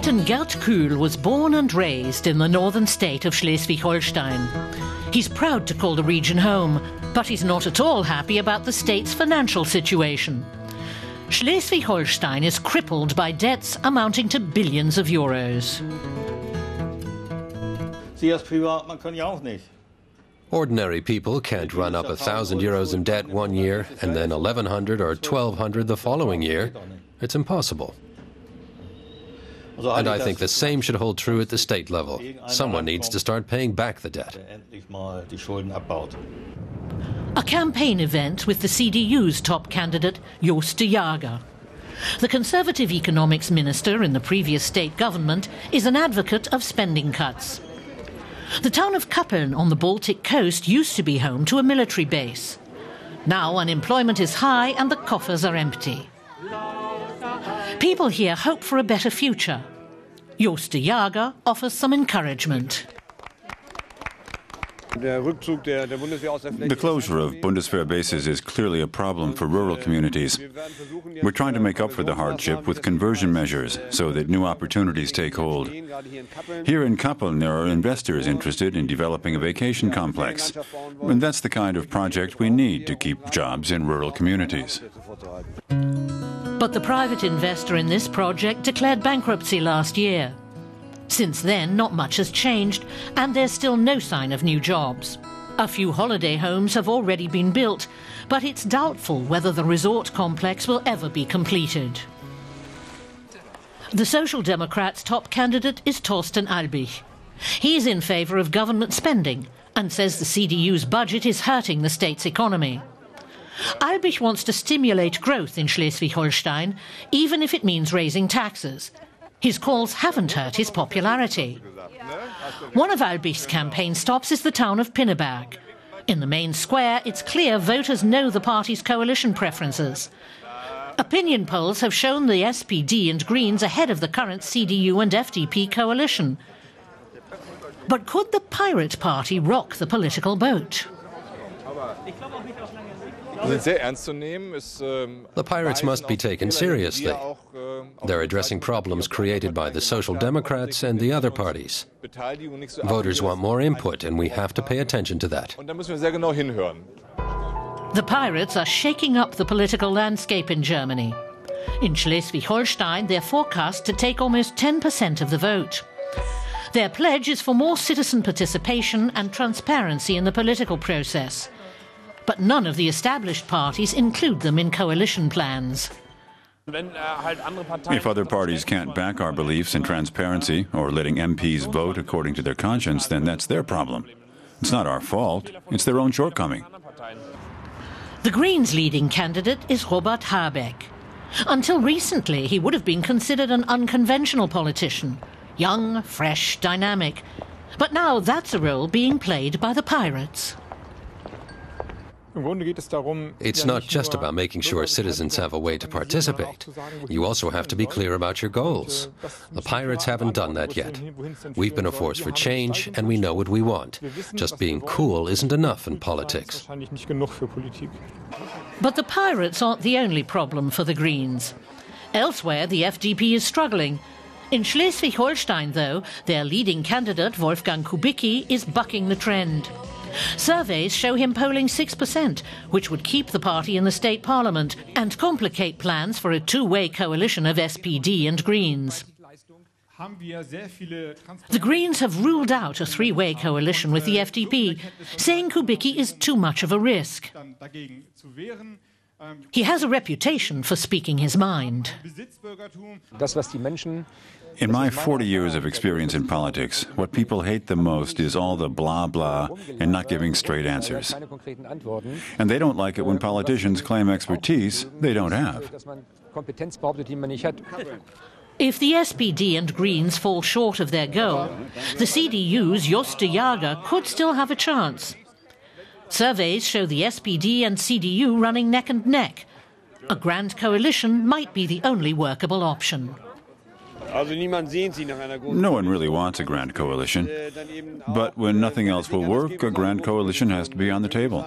Captain Gert Kühl was born and raised in the northern state of Schleswig-Holstein. He's proud to call the region home, but he's not at all happy about the state's financial situation. Schleswig-Holstein is crippled by debts amounting to billions of euros. Ordinary people can't run up 1,000 euros in debt one year and then 1,100 or 1,200 the following year. It's impossible. And I think the same should hold true at the state level. Someone needs to start paying back the debt. A campaign event with the CDU's top candidate, Joost de Jager. The Conservative economics minister in the previous state government is an advocate of spending cuts. The town of Kappeln on the Baltic coast used to be home to a military base. Now unemployment is high and the coffers are empty. People here hope for a better future. Joost de Jager offers some encouragement. The closure of Bundeswehr bases is clearly a problem for rural communities. We're trying to make up for the hardship with conversion measures so that new opportunities take hold. Here in Kappeln, there are investors interested in developing a vacation complex. And that's the kind of project we need to keep jobs in rural communities. But the private investor in this project declared bankruptcy last year. Since then, not much has changed, and there's still no sign of new jobs. A few holiday homes have already been built, but it's doubtful whether the resort complex will ever be completed. The Social Democrats' top candidate is Thorsten Albich. He's in favour of government spending and says the CDU's budget is hurting the state's economy. Albich wants to stimulate growth in Schleswig-Holstein, even if it means raising taxes. His calls haven't hurt his popularity. One of Albich's campaign stops is the town of Pinneberg. In the main square, it's clear voters know the party's coalition preferences. Opinion polls have shown the SPD and Greens ahead of the current CDU and FDP coalition. But could the Pirate Party rock the political boat? The pirates must be taken seriously. They're addressing problems created by the Social Democrats and the other parties. Voters want more input, and we have to pay attention to that. The pirates are shaking up the political landscape in Germany. In Schleswig-Holstein, they're forecast to take almost 10% of the vote. Their pledge is for more citizen participation and transparency in the political process. But none of the established parties include them in coalition plans. If other parties can't back our beliefs in transparency or letting MPs vote according to their conscience, then that's their problem. It's not our fault. It's their own shortcoming. The Greens' leading candidate is Robert Habeck. Until recently, he would have been considered an unconventional politician. Young, fresh, dynamic. But now that's a role being played by the pirates. It's not just about making sure citizens have a way to participate. You also have to be clear about your goals. The pirates haven't done that yet. We've been a force for change, and we know what we want. Just being cool isn't enough in politics. But the pirates aren't the only problem for the Greens. Elsewhere, the FDP is struggling. In Schleswig-Holstein, though, their leading candidate, Wolfgang Kubicki, is bucking the trend. Surveys show him polling 6%, which would keep the party in the state parliament and complicate plans for a two-way coalition of SPD and Greens. The Greens have ruled out a three-way coalition with the FDP, saying Kubicki is too much of a risk. He has a reputation for speaking his mind. In my 40 years of experience in politics, what people hate the most is all the blah blah and not giving straight answers. And they don't like it when politicians claim expertise they don't have. If the SPD and Greens fall short of their goal, the CDU's Joost de Jager could still have a chance. Surveys show the SPD and CDU running neck and neck. A grand coalition might be the only workable option. No one really wants a grand coalition. But when nothing else will work, a grand coalition has to be on the table.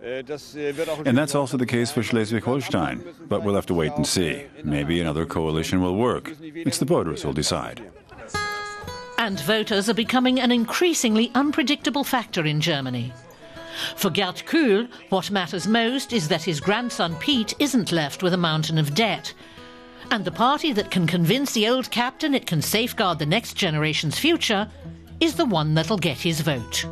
And that's also the case for Schleswig-Holstein. But we'll have to wait and see. Maybe another coalition will work. It's the voters who'll decide. And voters are becoming an increasingly unpredictable factor in Germany. For Gerd Kuhl, what matters most is that his grandson Pete isn't left with a mountain of debt. And the party that can convince the old captain it can safeguard the next generation's future is the one that'll get his vote.